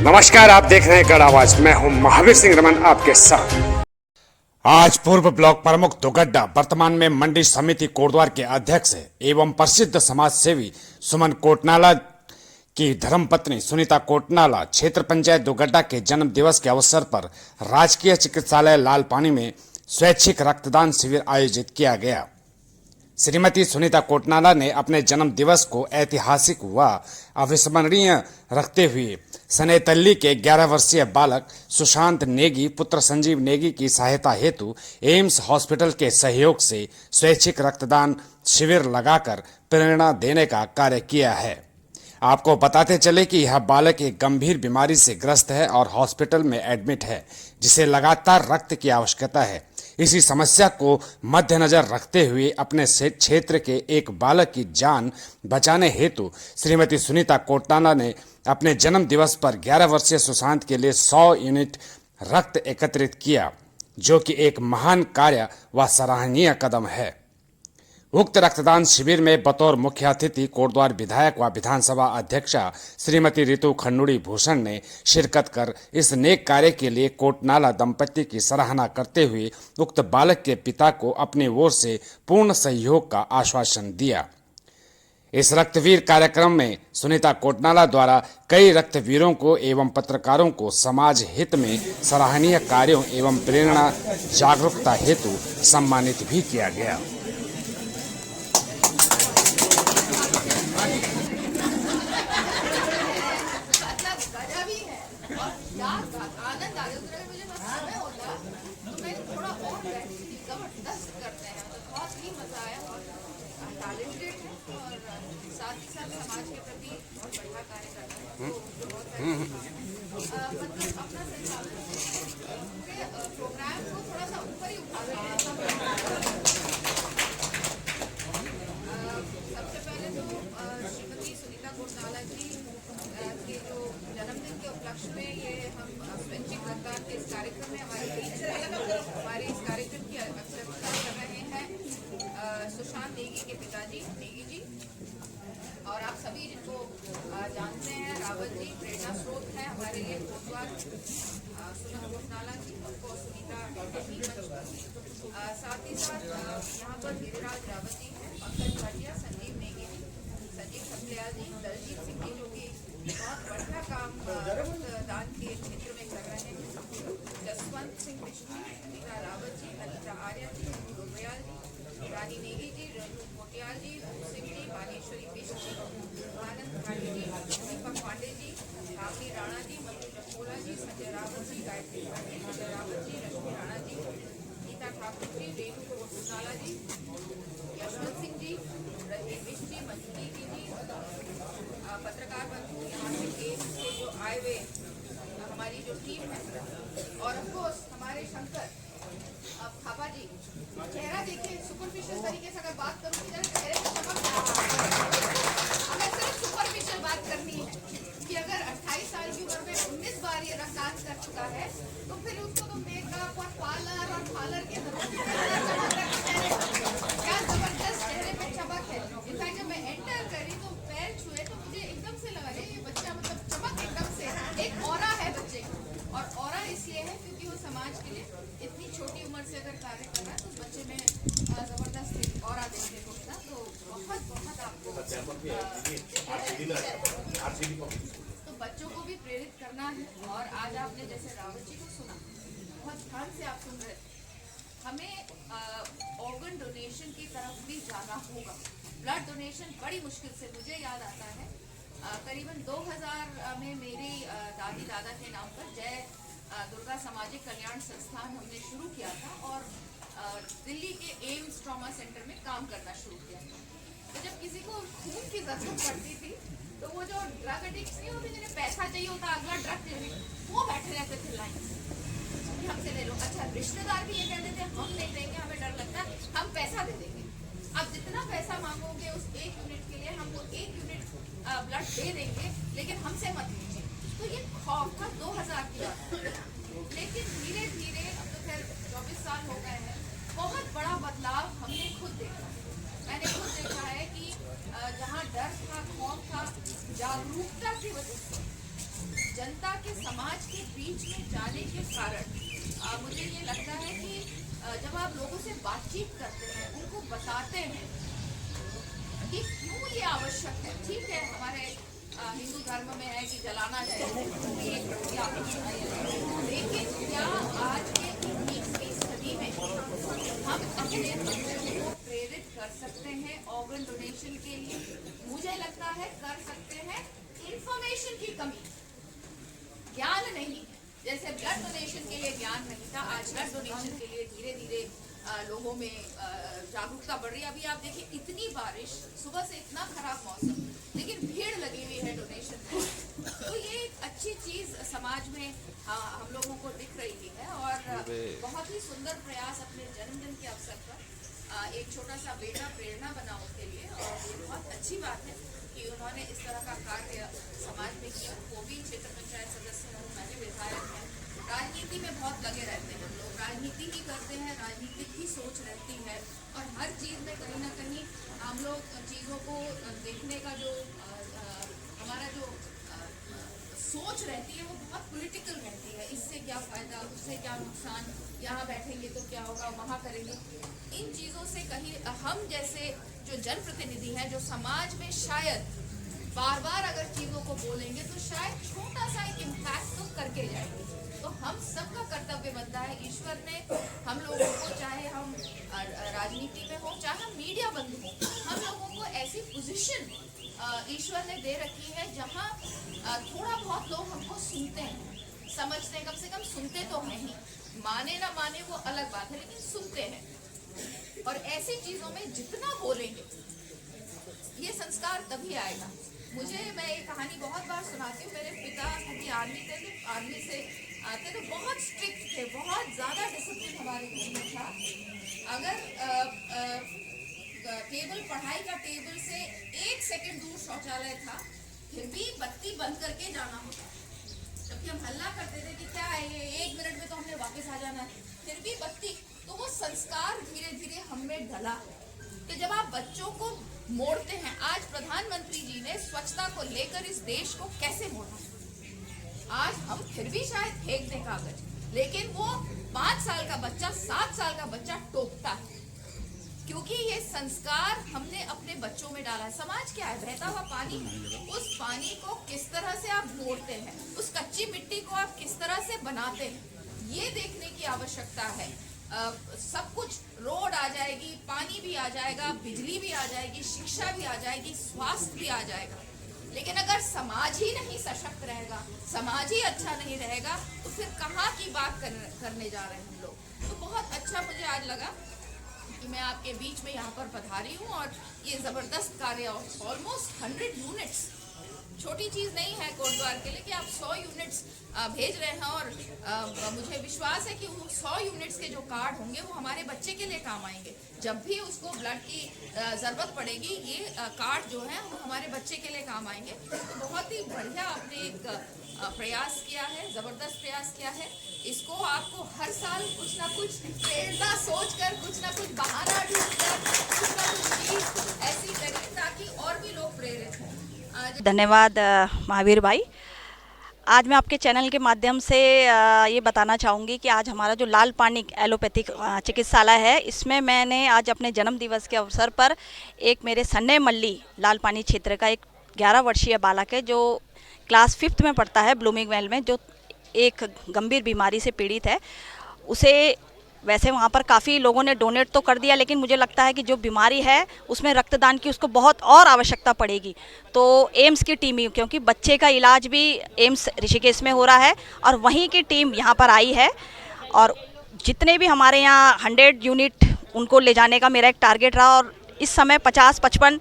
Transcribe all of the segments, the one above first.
नमस्कार, आप देख रहे हैं गढ़ आवाज। मैं हूं महावीर सिंह रमन आपके साथ। आज पूर्व ब्लॉक प्रमुख दुगड्डा, वर्तमान में मंडी समिति कोटद्वार के अध्यक्ष एवं प्रसिद्ध समाज सेवी सुमन कोटनाला की धर्मपत्नी सुनीता कोटनाला क्षेत्र पंचायत दुगड्डा के जन्म दिवस के अवसर पर राजकीय चिकित्सालय लालपानी में स्वैच्छिक रक्तदान शिविर आयोजित किया गया। श्रीमती सुनीता कोटनाला ने अपने जन्म दिवस को ऐतिहासिक व अविस्मरणीय रखते हुए सनेतल्ली के 11 वर्षीय बालक सुशांत नेगी पुत्र संजीव नेगी की सहायता हेतु एम्स हॉस्पिटल के सहयोग से स्वैच्छिक रक्तदान शिविर लगाकर प्रेरणा देने का कार्य किया है। आपको बताते चले कि यह बालक एक गंभीर बीमारी से ग्रस्त है और हॉस्पिटल में एडमिट है, जिसे लगातार रक्त की आवश्यकता है। इसी समस्या को मद्देनजर रखते हुए अपने क्षेत्र के एक बालक की जान बचाने हेतु श्रीमती सुनीता कोटनाला ने अपने जन्म दिवस पर 11 वर्षीय सुशांत के लिए 100 यूनिट रक्त एकत्रित किया, जो कि एक महान कार्य व सराहनीय कदम है। उक्त रक्तदान शिविर में बतौर मुख्य अतिथि कोटद्वार विधायक व विधानसभा अध्यक्षा श्रीमती ऋतु खन्नुड़ी भूषण ने शिरकत कर इस नेक कार्य के लिए कोटनाला दंपति की सराहना करते हुए उक्त बालक के पिता को अपनी ओर से पूर्ण सहयोग का आश्वासन दिया। इस रक्तवीर कार्यक्रम में सुनीता कोटनाला द्वारा कई रक्तवीरों को एवं पत्रकारों को समाज हित में सराहनीय कार्यों एवं प्रेरणा जागरूकता हेतु सम्मानित भी किया गया। आनंद आ गया। मुझे बस समय होता तो मैं थोड़ा और बैठती थी। जबरदस्त करते हैं, तो बहुत ही मजा आया। और टैलेंटेड है और साथ ही साथ समाज के प्रति बहुत बढ़िया कार्य कर रहे हैं। तो बहुत मतलब अपना संचालन प्रोग्राम को थोड़ा सा ऊपर ही उठा रहे हैं। सबसे पहले तो श्रीमती सुनीता कोटनाला जी के जो जन्मदिन के उपलक्ष्य में ये हम स्वैच्छिक रक्तदान के इस कार्यक्रम में हमारे इस कार्यक्रम की अध्यक्षता कर रहे हैं सुशांत नेगी के पिताजी नेगी जी। और आप सभी जिनको जानते हैं, रावत जी प्रेरणा स्रोत है हमारे लिए कोटद्वार, सुमन कोटनाला जी उनको सुनीता साथ ही साथ यहाँ पर गिरिराज रावत जी हैं, पंकज भाटिया, संजीव नेगी जी, संजीव सप्रियाल जी, दलजीत सिंह जी जो कि बहुत बढ़िया काम रक्तदान के क्षेत्र में कर रहे हैं, जसवंत सिंह बिश्नोई, सुनीता रावत जी, अनिता आर्या जी, डोबरियाल जी, रानी नेगी जी, रघु मोटियाल जी, सिंह जी, बानेश्वरी बिश्न जी, आनंद घाटी जी, दीपक पांडे जी, भावनी राणा जी, मधु जखोला जी, संजय रावत जी, गायत्री पांडे, संजय रावत जी, रश्मि राणा जी, गीता ठाकुर जी, रेणु कोटनाला जी, यशवंत सिंह जी, रंजीत बिश्न जी, मंजूरी जी, पत्रकार बंधु यहाँ से जो आए हुए हमारी जो टीम है, और ऑफकोर्स हमारे शंकर थापा जी। चेहरा देखिए, सुपरफिशियल तरीके से अगर बात करूँ चेहरे पे चमक, अगर सिर्फ सुपरफिशियल बात करनी है कि अगर 28 साल की उम्र में 19 बार ये रक्तदान कर चुका है, तो फिर उसको तो मेकअप और पार्लर और पार्लर के क्या जबरदस्त चेहरे पे चमक है। इनफैक्ट जब मैं एंटर करी तो पैर छुए तो मुझे एकदम से लगा ये बच्चा मतलब चमक एकदम से एक ऑरा है बच्चे का। और ऑरा इसलिए है क्योंकि वो समाज के लिए इतनी छोटी उम्र से अगर कार्य कर रहा है तो बच्चे में जबरदस्त ऑरा देखने को मिला। तो बहुत बहुत आपको तो बच्चों को भी प्रेरित करना है। और आज आपने जैसे रावत जी को सुना, बहुत ध्यान से आप सुन रहे थे। हमें ऑर्गन डोनेशन की तरफ भी जाना होगा। ब्लड डोनेशन बड़ी मुश्किल से, मुझे याद आता है करीबन 2000 में मेरी दादी दादा के नाम पर जय दुर्गा सामाजिक कल्याण संस्थान हमने शुरू किया था और दिल्ली के एम्स ट्रॉमा सेंटर में काम करना शुरू किया था। तो जब किसी को खून की जरूरत पड़ती थी तो वो जो ड्रग एडिक्ट्स नहीं होते जिन्हें पैसा चाहिए होता, अगला ड्रग चाहिए, वो बैठे रहते थे लाइन से, हमसे ले लो। अच्छा, रिश्तेदार भी ये कहते थे हम नहीं देंगे, हमें डर लगता है, हम पैसा दे देंगे। अब जितना पैसा मांगोगे उस 1 यूनिट के लिए, हमको 1 यूनिट ब्लड दे देंगे, लेकिन हमसे मत लीजिए। तो ये खौफ था 2000 की बात। लेकिन धीरे धीरे अब तो खैर 24 साल हो गए हैं, बहुत बड़ा बदलाव हमने खुद देखा। मैंने खुद देखा है कि जहाँ डर था, खौफ था, जागरूकता की वजह से जनता के समाज के बीच में जाने के कारण मुझे ये लगता है कि जब आप लोगों से बातचीत करते हैं, उनको बताते हैं कि क्यों ये आवश्यक है। ठीक है, हमारे हिंदू धर्म में है कि जलाना चाहिए, लेकिन क्या आज के 21वीं सदी में हम अपने बच्चों को प्रेरित कर सकते हैं ऑर्गन डोनेशन के लिए? मुझे लगता है कर सकते हैं। इंफॉर्मेशन की कमी, ज्ञान नहीं। जैसे ब्लड डोनेशन के लिए ज्ञान नहीं था, आज ब्लड डोनेशन के लिए धीरे धीरे लोगों में जागरूकता बढ़ रही है। अभी आप देखिए, इतनी बारिश, सुबह से इतना खराब मौसम, लेकिन भीड़ लगी हुई है डोनेशन में। तो ये एक अच्छी चीज समाज में हम लोगों को दिख रही है और बहुत ही सुंदर प्रयास अपने जन्मदिन के अवसर पर एक छोटा सा बेटा प्रेरणा बना उसके लिए, और ये बहुत अच्छी बात है कि उन्होंने इस तरह का कार्य समाज में किया। वो भी क्षेत्र पंचायत सदस्य हूँ, मैं भी विधायक हूँ। राजनीति में बहुत लगे रहते हैं लोग, राजनीति ही करते हैं, राजनीतिक ही सोच रहती है, और हर चीज़ में कहीं ना कहीं हम लोग चीज़ों को देखने का जो हमारा जो सोच रहती है वो बहुत पॉलिटिकल रहती है। इससे क्या फ़ायदा, उससे क्या नुकसान, यहाँ बैठेंगे तो क्या होगा, वहाँ करेंगे। इन चीज़ों से कहीं हम जैसे जो जनप्रतिनिधि हैं, जो समाज में शायद बार बार अगर चीज़ों को बोलेंगे तो शायद छोटा सा एक इम्पैक्ट तो करके जाएंगे। तो हम सबका कर्तव्य बनता है। ईश्वर ने हम लोगों को, चाहे हम राजनीति में हो, चाहे हम मीडिया बंद हो, हम लोगों को ऐसी पोजीशन ईश्वर ने दे रखी है जहाँ थोड़ा बहुत लोग हमको सुनते हैं, समझते हैं। कम से कम सुनते तो हैं ही, माने ना माने वो अलग बात है, लेकिन सुनते हैं। और ऐसी चीज़ों में जितना बोलेंगे, ये संस्कार तभी आएगा। मैं एक कहानी बहुत बार सुनाती हूँ। मेरे पिता अभी आर्मी थे, तो आर्मी से आते तो बहुत स्ट्रिक्ट थे, बहुत ज़्यादा डिसिप्लिन हमारे घर में था। अगर टेबल, पढ़ाई का टेबल से 1 सेकंड दूर शौचालय था, फिर भी बत्ती बंद करके जाना होता। जबकि हम हल्ला करते थे कि क्या है ये, 1 मिनट में तो हमने वापस आ जाना है, फिर भी बत्ती। तो वो संस्कार धीरे धीरे हम में ढला कि जब आप बच्चों को मोड़ते हैं, आज प्रधानमंत्री जी ने स्वच्छता को लेकर इस देश को कैसे मोड़ा। आज हम फिर भी शायद फेंक दें कागज, लेकिन वो 5 साल का बच्चा, 7 साल का बच्चा टोकता है, क्योंकि ये संस्कार हमने अपने बच्चों में डाला है। समाज क्या है? बहता हुआ पानी। उस पानी को किस तरह से आप मोड़ते हैं, उस कच्ची मिट्टी को आप किस तरह से बनाते हैं, ये देखने की आवश्यकता है। सब कुछ, रोड आ जाएगी, पानी भी आ जाएगा, बिजली भी आ जाएगी, शिक्षा भी आ जाएगी, स्वास्थ्य भी आ जाएगा, लेकिन अगर समाज ही नहीं सशक्त रहेगा, समाज ही अच्छा नहीं रहेगा, तो फिर कहाँ की बात करने जा रहे हैं हम लोग। तो बहुत अच्छा मुझे आज लगा कि मैं आपके बीच में यहाँ पर पधारी हूँ, और ये ज़बरदस्त कार्य, ऑलमोस्ट 100 यूनिट्स, छोटी चीज़ नहीं है कोटद्वार के लिए कि आप 100 यूनिट्स भेज रहे हैं। और मुझे विश्वास है कि वो 100 यूनिट्स के जो कार्ड होंगे वो हमारे बच्चे के लिए काम आएंगे। जब भी उसको ब्लड की ज़रूरत पड़ेगी, ये कार्ड जो है वो हमारे बच्चे के लिए काम आएंगे। तो बहुत ही बढ़िया आपने एक प्रयास किया है, ज़बरदस्त प्रयास किया है। इसको आपको हर साल कुछ ना कुछ प्रेरणा सोचकर, कुछ ना कुछ बहाना ढूंढकर, कुछ ना कुछ चीज़ ऐसी करें ताकि और भी लोग प्रेरित हों। धन्यवाद महावीर भाई। आज मैं आपके चैनल के माध्यम से ये बताना चाहूँगी कि आज हमारा जो लाल पानी एलोपैथिक चिकित्सालय है, इसमें मैंने आज अपने जन्म दिवस के अवसर पर एक मेरे सन्ने मल्ली लाल पानी क्षेत्र का एक 11 वर्षीय बालक है, जो क्लास 5th में पढ़ता है, ब्लूमिंग वेल में, जो एक गंभीर बीमारी से पीड़ित है। उसे वैसे वहाँ पर काफ़ी लोगों ने डोनेट तो कर दिया, लेकिन मुझे लगता है कि जो बीमारी है उसमें रक्तदान की उसको बहुत और आवश्यकता पड़ेगी। तो एम्स की टीम ही, क्योंकि बच्चे का इलाज भी एम्स ऋषिकेश में हो रहा है, और वहीं की टीम यहाँ पर आई है, और जितने भी हमारे यहाँ 100 यूनिट उनको ले जाने का मेरा एक टारगेट रहा, और इस समय 50-55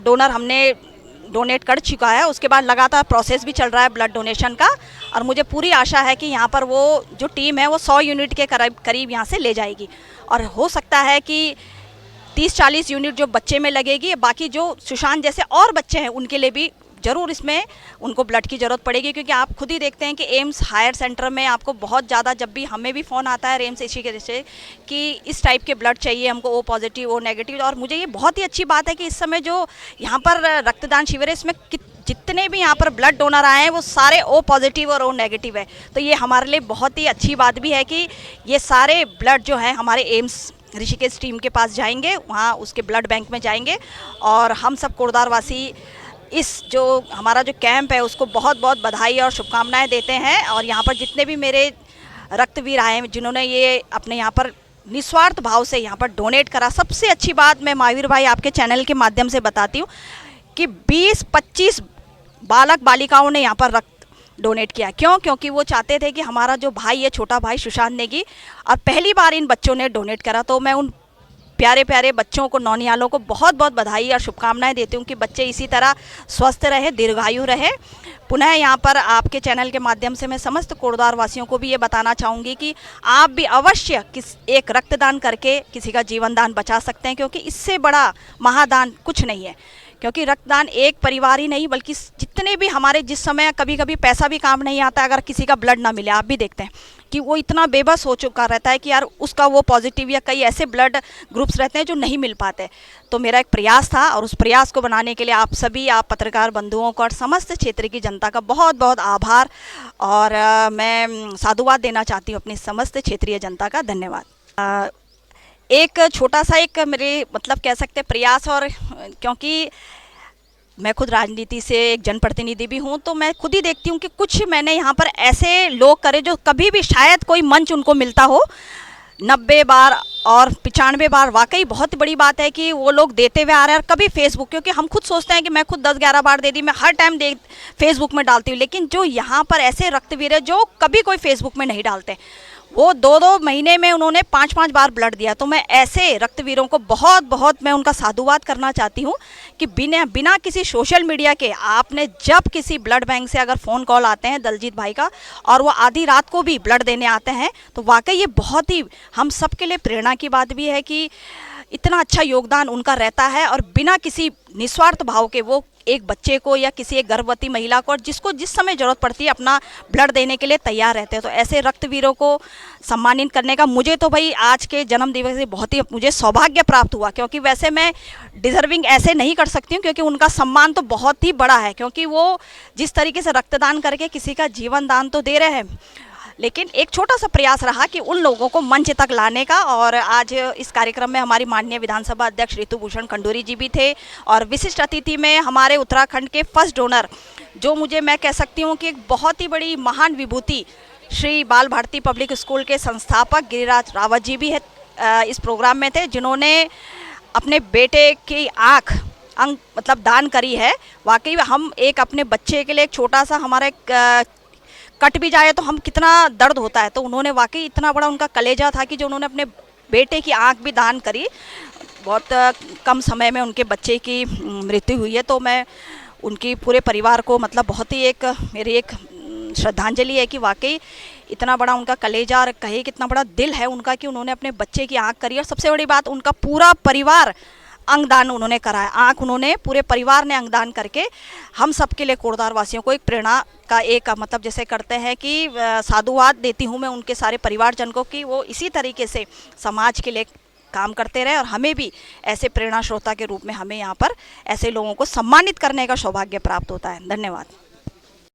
डोनर हमने डोनेट कर चुका है। उसके बाद लगातार प्रोसेस भी चल रहा है ब्लड डोनेशन का, और मुझे पूरी आशा है कि यहाँ पर वो जो टीम है वो 100 यूनिट के करीब यहाँ से ले जाएगी, और हो सकता है कि 30-40 यूनिट जो बच्चे में लगेगी, बाकी जो सुशांत जैसे और बच्चे हैं उनके लिए भी ज़रूर इसमें उनको ब्लड की ज़रूरत पड़ेगी। क्योंकि आप खुद ही देखते हैं कि एम्स हायर सेंटर में आपको बहुत ज़्यादा, जब भी हमें भी फ़ोन आता है एम्स इसी के जैसे कि इस टाइप के ब्लड चाहिए हमको, O पॉजिटिव, O नेगेटिव। और मुझे ये बहुत ही अच्छी बात है कि इस समय जो यहाँ पर रक्तदान शिविर है, इसमें जितने भी यहाँ पर ब्लड डोनर आए हैं वो सारे ओ पॉजिटिव और ओ नेगेटिव है। तो ये हमारे लिए बहुत ही अच्छी बात भी है कि ये सारे ब्लड जो है हमारे एम्स ऋषिकेश टीम के पास जाएंगे, वहाँ उसके ब्लड बैंक में जाएंगे। और हम सब कोटद्वार वासी इस जो हमारा जो कैंप है उसको बहुत बहुत बधाई और शुभकामनाएं देते हैं। और यहाँ पर जितने भी मेरे रक्तवीर आए हैं जिन्होंने ये अपने यहाँ पर निस्वार्थ भाव से यहाँ पर डोनेट करा, सबसे अच्छी बात मैं महावीर भाई आपके चैनल के माध्यम से बताती हूँ कि 20-25 बालक बालिकाओं ने यहाँ पर रक्त डोनेट किया। क्यों? क्योंकि वो चाहते थे कि हमारा जो भाई है, छोटा भाई सुशांत नेगी, और पहली बार इन बच्चों ने डोनेट करा। तो मैं उन प्यारे प्यारे बच्चों को, नौनिहालों को बहुत बहुत बधाई और शुभकामनाएं देती हूँ कि बच्चे इसी तरह स्वस्थ रहे, दीर्घायु रहे। पुनः यहाँ पर आपके चैनल के माध्यम से मैं समस्त कोटद्वार वासियों को भी ये बताना चाहूँगी कि आप भी अवश्य एक रक्तदान करके किसी का जीवन दान बचा सकते हैं, क्योंकि इससे बड़ा महादान कुछ नहीं है। क्योंकि रक्तदान एक परिवार ही नहीं बल्कि जितने भी हमारे, जिस समय कभी कभी पैसा भी काम नहीं आता अगर किसी का ब्लड ना मिले, आप भी देखते हैं कि वो इतना बेबस हो चुका रहता है कि यार उसका वो पॉजिटिव या कई ऐसे ब्लड ग्रुप्स रहते हैं जो नहीं मिल पाते। तो मेरा एक प्रयास था और उस प्रयास को बनाने के लिए आप सभी, आप पत्रकार बंधुओं को और समस्त क्षेत्र की जनता का बहुत बहुत आभार और मैं साधुवाद देना चाहती हूँ अपनी समस्त क्षेत्रीय जनता का। धन्यवाद। एक छोटा सा एक मेरे मतलब कह सकते प्रयास, और क्योंकि मैं खुद राजनीति से एक जनप्रतिनिधि भी हूँ तो मैं खुद ही देखती हूँ कि कुछ मैंने यहाँ पर ऐसे लोग करे जो कभी भी शायद कोई मंच उनको मिलता हो 90 बार और 95 बार। वाकई बहुत बड़ी बात है कि वो लोग देते हुए आ रहे हैं। और कभी फेसबुक, क्योंकि हम खुद सोचते हैं कि मैं खुद 10-11 बार दे दी, मैं हर टाइम फेसबुक में डालती हूँ, लेकिन जो यहाँ पर ऐसे रक्तवीर है जो कभी कोई फेसबुक में नहीं डालते, वो 2-2 महीने में उन्होंने 5-5 बार ब्लड दिया। तो मैं ऐसे रक्तवीरों को बहुत बहुत मैं उनका साधुवाद करना चाहती हूँ कि बिना किसी सोशल मीडिया के आपने जब किसी ब्लड बैंक से अगर फ़ोन कॉल आते हैं दलजीत भाई का और वो आधी रात को भी ब्लड देने आते हैं, तो वाकई ये बहुत ही हम सब के लिए प्रेरणा की बात भी है कि इतना अच्छा योगदान उनका रहता है और बिना किसी निस्वार्थ भाव के वो एक बच्चे को या किसी एक गर्भवती महिला को और जिसको जिस समय ज़रूरत पड़ती है अपना ब्लड देने के लिए तैयार रहते हैं। तो ऐसे रक्तवीरों को सम्मानित करने का मुझे तो भाई आज के जन्म दिवस से बहुत ही मुझे सौभाग्य प्राप्त हुआ, क्योंकि वैसे मैं डिज़र्विंग ऐसे नहीं कर सकती हूँ, क्योंकि उनका सम्मान तो बहुत ही बड़ा है, क्योंकि वो जिस तरीके से रक्तदान करके किसी का जीवन दान तो दे रहे हैं। लेकिन एक छोटा सा प्रयास रहा कि उन लोगों को मंच तक लाने का। और आज इस कार्यक्रम में हमारी माननीय विधानसभा अध्यक्ष ऋतु भूषण खंडूरी जी भी थे और विशिष्ट अतिथि में हमारे उत्तराखंड के फर्स्ट डोनर, जो मुझे मैं कह सकती हूँ कि एक बहुत ही बड़ी महान विभूति, श्री बाल भारती पब्लिक स्कूल के संस्थापक गिरिराज रावत जी भी है इस प्रोग्राम में थे, जिन्होंने अपने बेटे की आँख मतलब दान करी है। वाकई हम एक अपने बच्चे के लिए एक छोटा सा हमारा एक कट भी जाए तो हम कितना दर्द होता है, तो उन्होंने वाकई इतना बड़ा उनका कलेजा था कि जो उन्होंने अपने बेटे की आंख भी दान करी। बहुत कम समय में उनके बच्चे की मृत्यु हुई है, तो मैं उनकी पूरे परिवार को मतलब बहुत ही एक मेरी एक श्रद्धांजलि है कि वाकई इतना बड़ा उनका कलेजा और कहे कितना बड़ा दिल है उनका कि उन्होंने अपने बच्चे की आंख करी। और सबसे बड़ी बात, उनका पूरा परिवार अंगदान उन्होंने करा है, आँख उन्होंने पूरे परिवार ने अंगदान करके हम सब के लिए कोटद्वार वासियों को एक प्रेरणा का एक मतलब जैसे करते हैं कि साधुवाद देती हूँ मैं उनके सारे परिवारजन को कि वो इसी तरीके से समाज के लिए काम करते रहे और हमें भी ऐसे प्रेरणा श्रोता के रूप में हमें यहाँ पर ऐसे लोगों को सम्मानित करने का सौभाग्य प्राप्त होता है। धन्यवाद।